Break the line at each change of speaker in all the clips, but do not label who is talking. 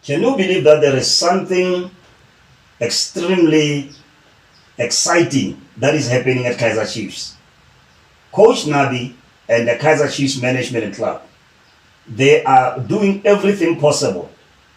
Can you believe that there is something extremely exciting that is happening at Kaizer Chiefs? Coach Nabi and the Kaizer Chiefs management club, they are doing everything possible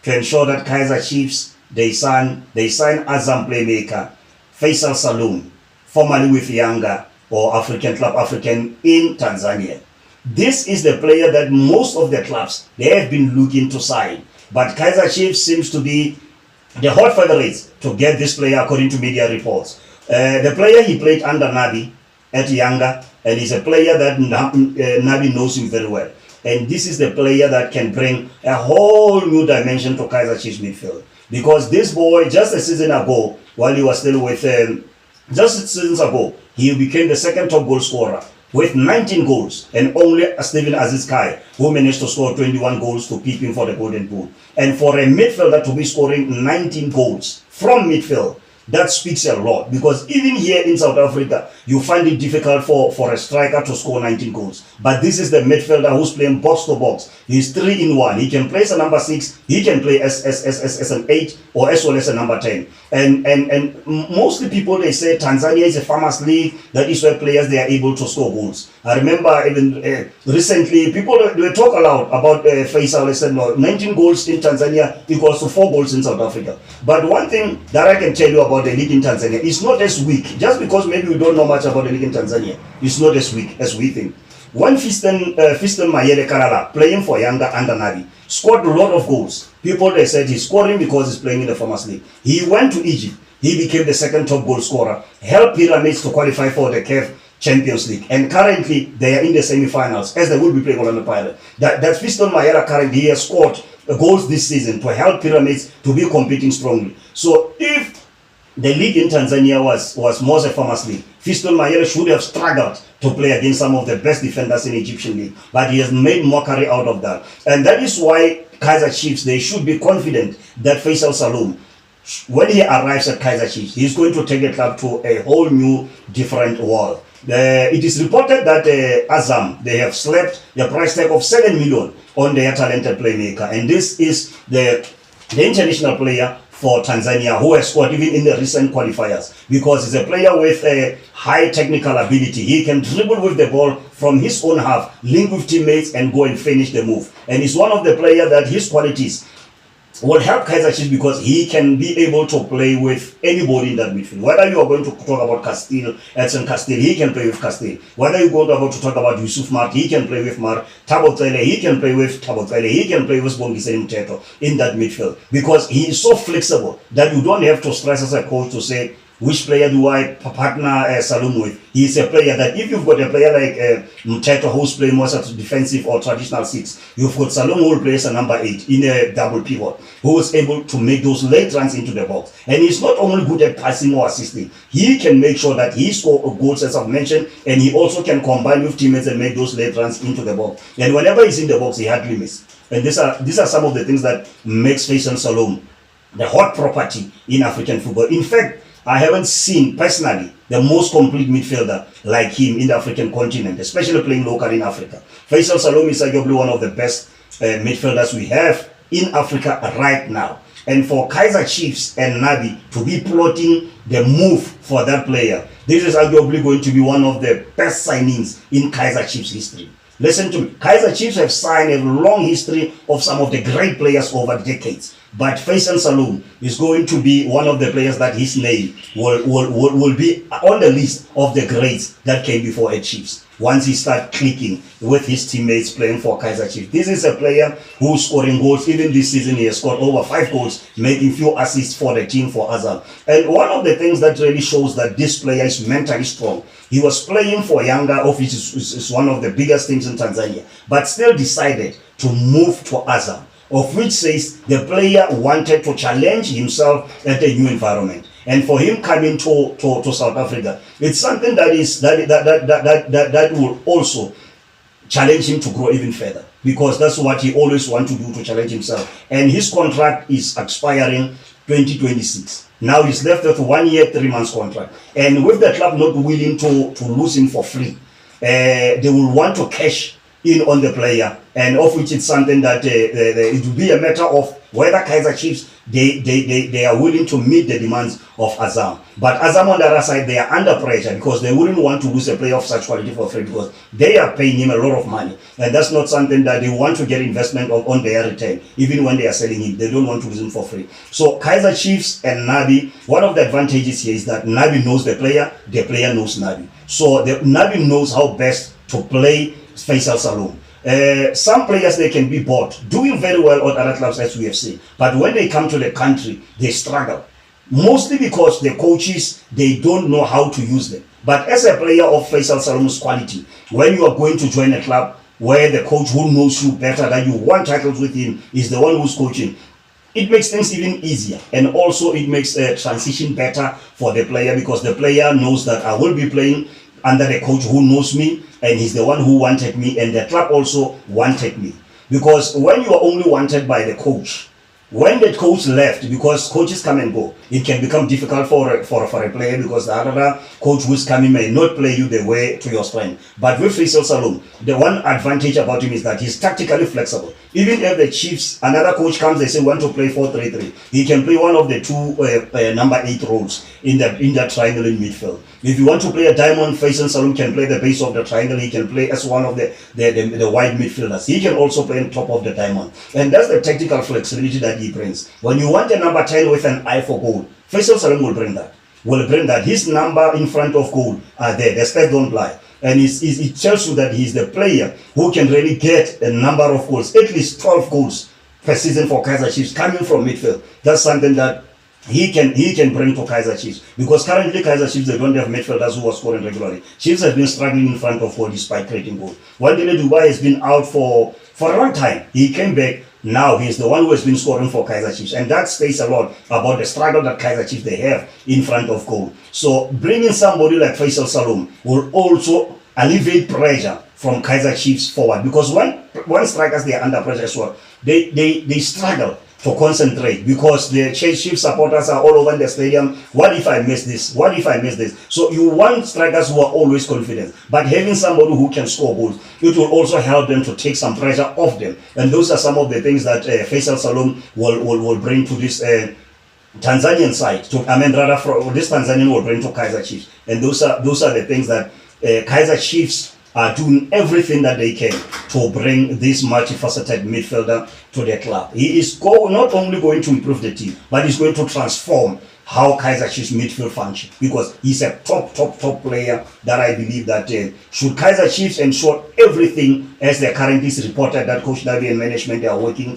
to ensure that Kaizer Chiefs, they sign Azam playmaker Feisal Salum, formerly with Yanga or African Club African in Tanzania. This is the player that most of the clubs they have been looking to sign. But Kaizer Chiefs seems to be the hot favorites to get this player according to media reports. The player he played under Nabi at Yanga, and he's a player that Nabi knows him very well. And this is the player that can bring a whole new dimension to Kaizer Chiefs midfield. Because this boy, just a season ago, while he was still with just seasons ago, he became the second top goal scorer with 19 goals, and only Stephen Aziz Kai, who managed to score 21 goals to keep him for the Golden Boot. And for a midfielder to be scoring 19 goals from midfield, that speaks a lot, because even here in South Africa, you find it difficult for a striker to score 19 goals. But this is the midfielder who's playing box to box. He's 3-in-1. He can play as a number 6, he can play as an 8, or as well as a number 10. And mostly people, they say Tanzania is a farmers league. That is where players, they are able to score goals. I remember even recently, people they talk a lot about Feisal Salum. 19 goals in Tanzania equals to 4 goals in South Africa. But one thing that I can tell you about the league in Tanzania, it's not as weak. Just because maybe we don't know much about the league in Tanzania, it's not as weak as we think. When Fiston Mayele Karala, playing for Yanga under Nabi, scored a lot of goals. People, they said he's scoring because he's playing in the Farmers League. He went to Egypt. He became the second top goal scorer, helped Pyramids to qualify for the CAF Champions League. And currently, they are in the semi-finals, as they will be playing on the Pirate. That Fiston Mayele currently, he has scored goals this season to help Pyramids to be competing strongly. So if the league in Tanzania was more a farmers league, Fiston Mayele should have struggled to play against some of the best defenders in Egyptian league, but he has made mockery out of that. And that is why Kaizer Chiefs, they should be confident that Feisal Salum, when he arrives at Kaizer Chiefs, he's going to take the club to a whole new, different world. It is reported that Azam, they have slapped the price tag of 7 million on their talented playmaker, and this is the international player for Tanzania, who has scored even in the recent qualifiers, because he's a player with a high technical ability. He can dribble with the ball from his own half, link with teammates, and go and finish the move. And he's one of the players that his qualities will help Kaizer Chiefs, because he can be able to play with anybody in that midfield. Whether you are going to talk about Castile, Edson Castile, he can play with Castile. Whether you're going to talk about Yusuf Mart, he can play with Mart. Thabo Tsele, he can play with Thabo Tsele. He can play with Bongiseni Mteto in that midfield, because he is so flexible that you don't have to stress as a coach to say, which player do I partner Salum with? He's a player that if you've got a player like Mteto, who's playing more as a defensive or traditional 6, you've got Salum who will play as a number 8 in a double pivot, who is able to make those late runs into the box. And he's not only good at passing or assisting, he can make sure that he scores goals, as I've mentioned, and he also can combine with teammates and make those late runs into the box. And whenever he's in the box, he hardly misses. And these are some of the things that makes Feisal Salum the hot property in African football. In fact, I haven't seen personally the most complete midfielder like him in the African continent, especially playing local in Africa. Feisal Salum is arguably one of the best midfielders we have in Africa right now. And for Kaizer Chiefs and Nabi to be plotting the move for that player, this is arguably going to be one of the best signings in Kaizer Chiefs history. Listen to me. Kaizer Chiefs have signed a long history of some of the great players over decades. But Feisal Salum is going to be one of the players that his name will be on the list of the greats that came before at Chiefs, once he starts clicking with his teammates playing for Kaizer Chiefs. This is a player who's scoring goals. Even this season, he has scored over 5 goals, making few assists for the team for Azam. And one of the things that really shows that this player is mentally strong, he was playing for Yanga, which is one of the biggest teams in Tanzania, but still decided to move to Azam, of which says the player wanted to challenge himself at a new environment. And for him coming to South Africa, it's something that will also challenge him to grow even further, because that's what he always wants to do, to challenge himself. And his contract is expiring 2026. Now he's left with 1 year, 3 months contract. And with the club not willing to lose him for free, they will want to cash in on the player, and of which it's something that it will be a matter of whether Kaizer Chiefs, they are willing to meet the demands of Azam. But Azam on the other side, they are under pressure because they wouldn't want to lose a player of such quality for free because they are paying him a lot of money. And that's not something that they want to get investment on their return. Even when they are selling him, they don't want to lose him for free. So Kaizer Chiefs and Nabi, one of the advantages here is that Nabi knows the player knows Nabi. So Nabi knows how best to play Feisal Salum. Some players, they can be bought, doing very well at other clubs as we have seen. But when they come to the country, they struggle. Mostly because the coaches, they don't know how to use them. But as a player of Feisal Salum's quality, when you are going to join a club where the coach who knows you better, that you won titles with him, is the one who's coaching, it makes things even easier. And also it makes a transition better for the player because the player knows that I will be playing under the coach who knows me, and he's the one who wanted me, and the club also wanted me. Because when you are only wanted by the coach, when the coach left, because coaches come and go, it can become difficult for a player because the other coach who's coming may not play you the way to your strength. But with Feisal Salum, the one advantage about him is that he's tactically flexible. Even if the Chiefs, another coach comes, they say want to play 4-3-3, he can play one of the two number 8 roles in that triangle in midfield. If you want to play a diamond, Feisal Salum can play the base of the triangle. He can play as one of the wide midfielders. He can also play on top of the diamond. And that's the tactical flexibility that he brings. When you want a number 10 with an eye for goal, Feisal Salum will bring that. His number in front of goal are there. The stats don't lie. And it tells you that he's the player who can really get a number of goals, at least 12 goals per season for Kaizer Chiefs coming from midfield. That's something that he can bring to Kaizer Chiefs. Because currently Kaizer Chiefs, they don't have midfielders who are scoring regularly. Chiefs have been struggling in front of goal despite creating goals. Wandile Dubai has been out for a long time. He came back. Now he's the one who has been scoring for Kaizer Chiefs. And that says a lot about the struggle that Kaizer Chiefs they have in front of goal. So bringing somebody like Feisal Salum will also alleviate pressure from Kaizer Chiefs forward. Because when strikers, they are under pressure as well, they struggle to concentrate because the Chiefs supporters are all over the stadium. What if I miss this? What if I miss this? So you want strikers who are always confident, but having somebody who can score goals, it will also help them to take some pressure off them. And those are some of the things that Feisal Salum will bring to this Tanzanian side. This Tanzanian will bring to Kaizer Chiefs. And those are the things that Kaizer Chiefs are doing everything that they can to bring this multifaceted midfielder to their club. He is not only going to improve the team, but he's going to transform how Kaizer Chiefs midfield function, because he's a top player that I believe that should Kaizer Chiefs ensure everything as they currently is reported that Coach Nabi and management are working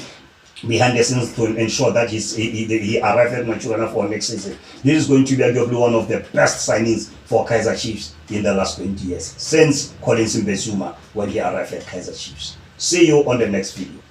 behind the scenes to ensure that he arrives at Naturena for next season. This is going to be arguably one of the best signings for Kaizer Chiefs in the last 20 years, since Collins Mbesuma when he arrived at Kaizer Chiefs. See you on the next video.